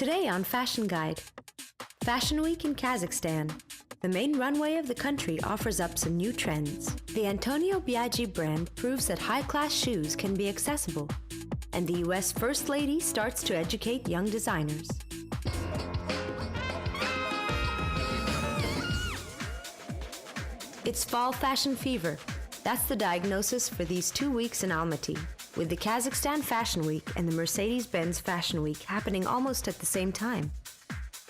Today on Fashion Guide, Fashion Week in Kazakhstan. The main runway of the country offers up some new trends. The Antonio Biaggi brand proves that high-class shoes can be accessible, and the US First Lady starts to educate young designers. It's fall fashion fever. That's the diagnosis for these 2 weeks in Almaty, with the Kazakhstan Fashion Week and the Mercedes-Benz Fashion Week happening almost at the same time.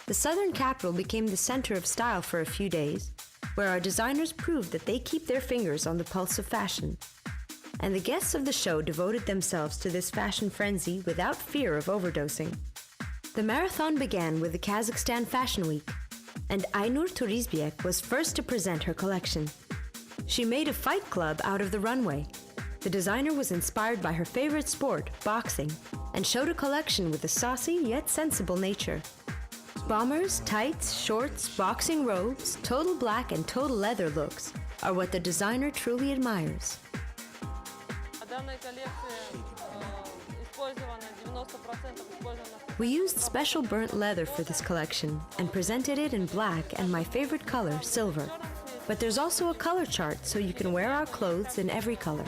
The southern capital became the center of style for a few days, where our designers proved that they keep their fingers on the pulse of fashion. And the guests of the show devoted themselves to this fashion frenzy without fear of overdosing. The marathon began with the Kazakhstan Fashion Week, and Aynur Turizbiek was first to present her collection. She made a fight club out of the runway. The designer was inspired by her favorite sport, boxing, and showed a collection with a saucy yet sensible nature. Bombers, tights, shorts, boxing robes, total black and total leather looks are what the designer truly admires. We used special burnt leather for this collection and presented it in black and my favorite color, silver. But there's also a color chart so you can wear our clothes in every color.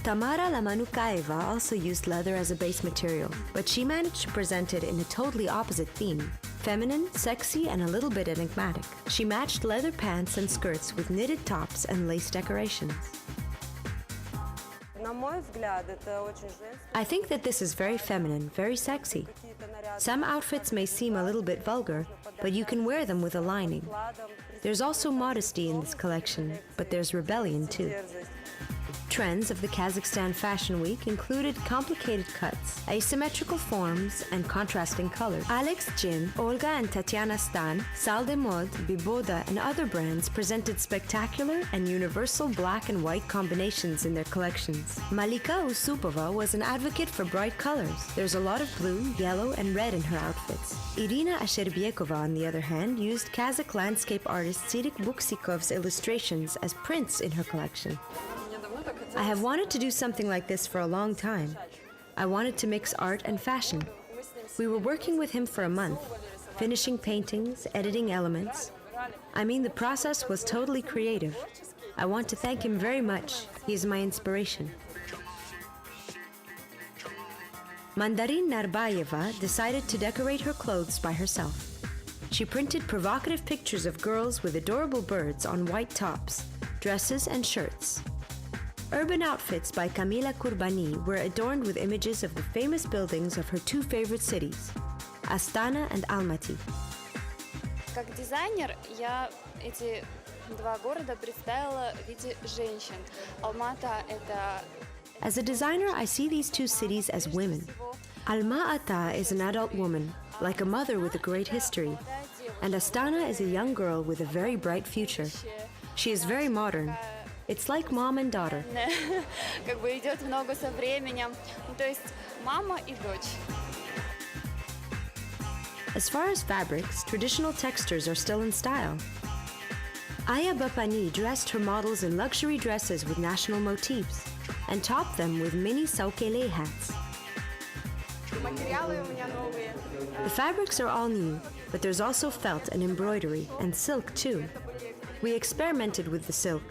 Tamara Lamanukaeva also used leather as a base material, but she managed to present it in a totally opposite theme. Feminine, sexy, and a little bit enigmatic. She matched leather pants and skirts with knitted tops and lace decorations. I think that this is very feminine, very sexy. Some outfits may seem a little bit vulgar, but you can wear them with a lining. There's also modesty in this collection, but there's rebellion too. Trends of the Kazakhstan Fashion Week included complicated cuts, asymmetrical forms, and contrasting colors. Alex Jin, Olga and Tatiana Stan, Salle de Mode, Biboda, and other brands presented spectacular and universal black and white combinations in their collections. Malika Usupova was an advocate for bright colors. There's a lot of blue, yellow, and red in her outfits. Irina Asherbiekova, on the other hand, used Kazakh landscape artist Sirik Buksikov's illustrations as prints in her collection. I have wanted to do something like this for a long time. I wanted to mix art and fashion. We were working with him for a month, finishing paintings, editing elements. I mean, the process was totally creative. I want to thank him very much. He is my inspiration. Mandarin Narbayeva decided to decorate her clothes by herself. She printed provocative pictures of girls with adorable birds on white tops, dresses, and shirts. Urban outfits by Kamila Kurbani were adorned with images of the famous buildings of her two favorite cities, Astana and Almaty. Как дизайнер, я эти два города представила в виде женщин. Almaty это... As a designer, I see these two cities as women. Alma-Ata is an adult woman, like a mother with a great history, and Astana is a young girl with a very bright future. She is very modern. It's like mom and daughter. Как бы идет в ногу со временем. То есть мама и дочь. As far as fabrics, traditional textures are still in style. Aya Bapani dressed her models in luxury dresses with national motifs and topped them with mini saukele hats. The fabrics are all new, but there's also felt and embroidery and silk too. We experimented with the silk.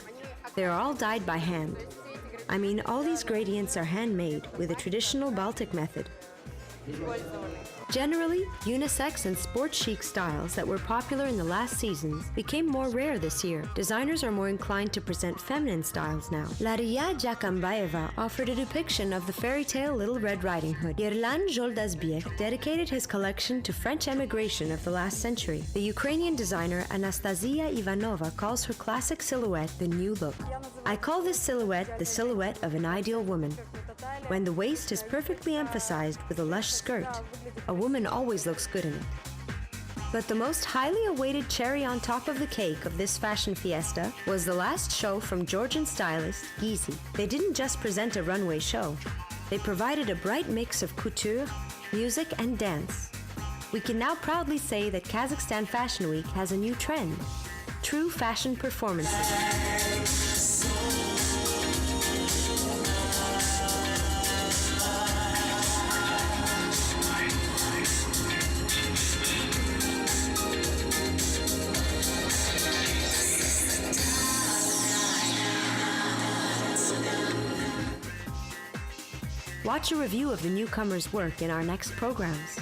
They are all dyed by hand. I mean, all these gradients are handmade with a traditional Baltic method. Generally, unisex and sport chic styles that were popular in the last seasons became more rare this year. Designers are more inclined to present feminine styles now. Laria Jakambayeva offered a depiction of the fairy tale Little Red Riding Hood. Yerlan Zholdazbiek dedicated his collection to French emigration of the last century. The Ukrainian designer Anastasia Ivanova calls her classic silhouette the new look. I call this silhouette the silhouette of an ideal woman. When the waist is perfectly emphasized with a lush skirt, a woman always looks good in it. But the most highly awaited cherry on top of the cake of this fashion fiesta was the last show from Georgian stylist Gizi. They didn't just present a runway show. They provided a bright mix of couture, music, and dance. We can now proudly say that Kazakhstan Fashion Week has a new trend: true fashion performances. Watch a review of the newcomers' work in our next programs.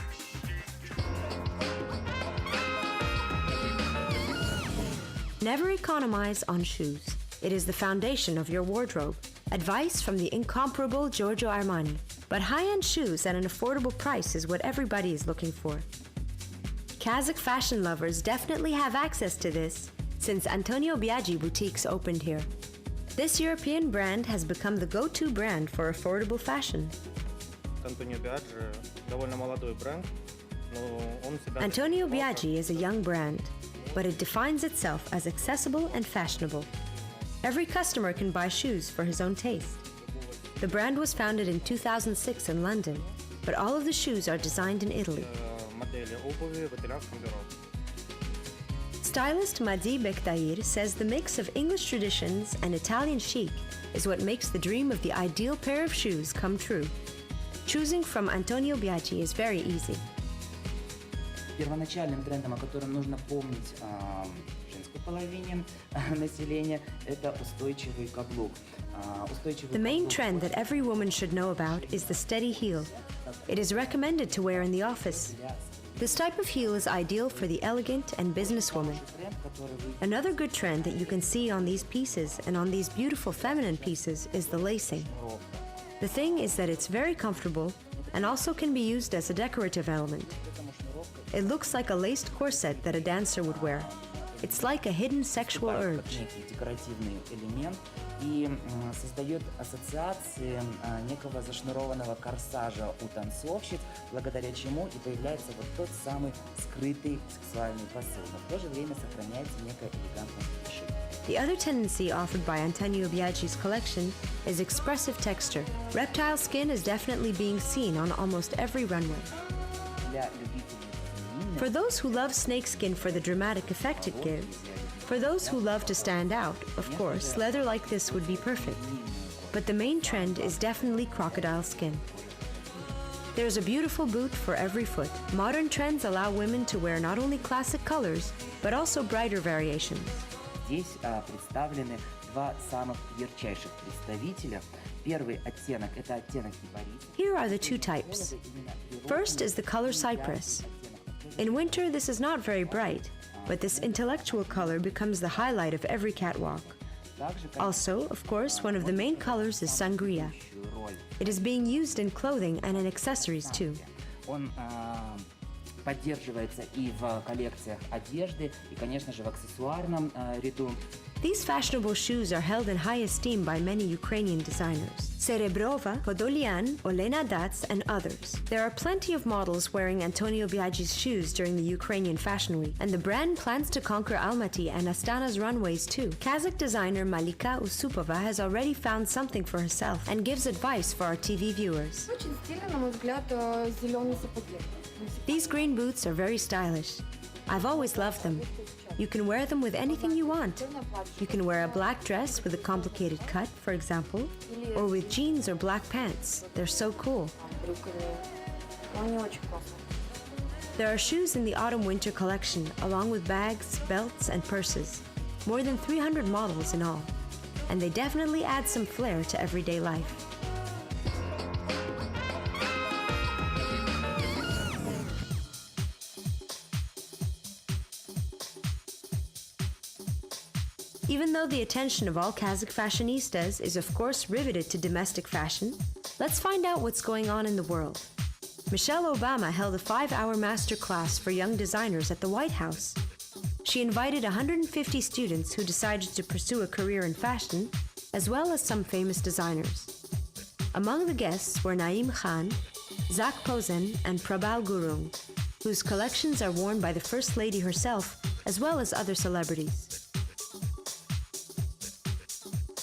Never economize on shoes. It is the foundation of your wardrobe. Advice from the incomparable Giorgio Armani. But high-end shoes at an affordable price is what everybody is looking for. Kazakh fashion lovers definitely have access to this since Antonio Biaggi boutiques opened here. This European brand has become the go-to brand for affordable fashion. Antonio Biaggi is a young brand, but it defines itself as accessible and fashionable. Every customer can buy shoes for his own taste. The brand was founded in 2006 in London, but all of the shoes are designed in Italy. Stylist Madi Bektair says the mix of English traditions and Italian chic is what makes the dream of the ideal pair of shoes come true. Choosing from Antonio Biaggi is very easy. Первоначальным трендом, о котором нужно помнить женской половине населения, это устойчивый каблук. The main trend that every woman should know about is the steady heel. It is recommended to wear in the office. This type of heel is ideal for the elegant and businesswoman. Another good trend that you can see on these pieces and on these beautiful feminine pieces is the lacing. The thing is that it's very comfortable and also can be used as a decorative element. It looks like a laced corset that a dancer would wear. It's like a hidden sexual urge. Декоративный элемент и создает ассоциации некого зашнурованного корсажа у танцовщиц, благодаря чему и появляется вот тот самый скрытый сексуальный посыл, но в то же время сохраняется некая элегантность души. The other tendency offered by Antonio Biaggi's collection is expressive texture. Reptile skin is definitely being seen on almost every runway. For those who love snakeskin for the dramatic effect it gives, for those who love to stand out, of course, leather like this would be perfect. But the main trend is definitely crocodile skin. There's a beautiful boot for every foot. Modern trends allow women to wear not only classic colors, but also brighter variations. Здесь представлены два самых ярчайших представителя. Первый оттенок – это оттенок кипариса. Here are the two types. First is the color cypress. In winter, this is not very bright, but this intellectual color becomes the highlight of every catwalk. Also, of course, one of the main colors is sangria. It is being used in clothing and in accessories too. Он поддерживается и в коллекциях одежды, и, конечно же, в аксессуарном ряду. These fashionable shoes are held in high esteem by many Ukrainian designers. Serebrova, Podolyan, Olena Dats, and others. There are plenty of models wearing Antonio Biaggi's shoes during the Ukrainian Fashion Week, and the brand plans to conquer Almaty and Astana's runways too. Kazakh designer Malika Usupova has already found something for herself and gives advice for our TV viewers. Очень стильно, на мой взгляд, зеленые сапоги. These green boots are very stylish. I've always loved them. You can wear them with anything you want. You can wear a black dress with a complicated cut, for example, or with jeans or black pants. They're so cool. Они очень классные. There are shoes in the autumn-winter collection, along with bags, belts, and purses. More than 300 models in all. And they definitely add some flair to everyday life. Even though the attention of all Kazakh fashionistas is of course riveted to domestic fashion, let's find out what's going on in the world. Michelle Obama held a 5-hour master class for young designers at the White House. She invited 150 students who decided to pursue a career in fashion, as well as some famous designers. Among the guests were Naeem Khan, Zach Posen, and Prabal Gurung, whose collections are worn by the First Lady herself, as well as other celebrities.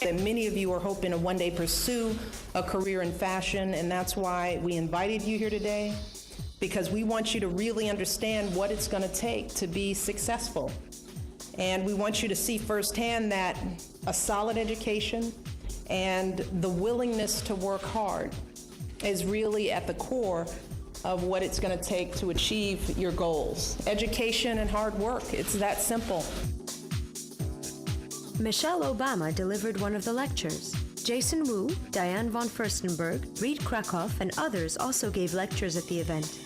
And many of you are hoping to one day pursue a career in fashion, and that's why we invited you here today, because we want you to really understand what it's going to take to be successful. And we want you to see firsthand that a solid education and the willingness to work hard is really at the core of what it's going to take to achieve your goals. Education and hard work, it's that simple. Michelle Obama delivered one of the lectures. Jason Wu, Diane von Furstenberg, Reed Krakoff, and others also gave lectures at the event.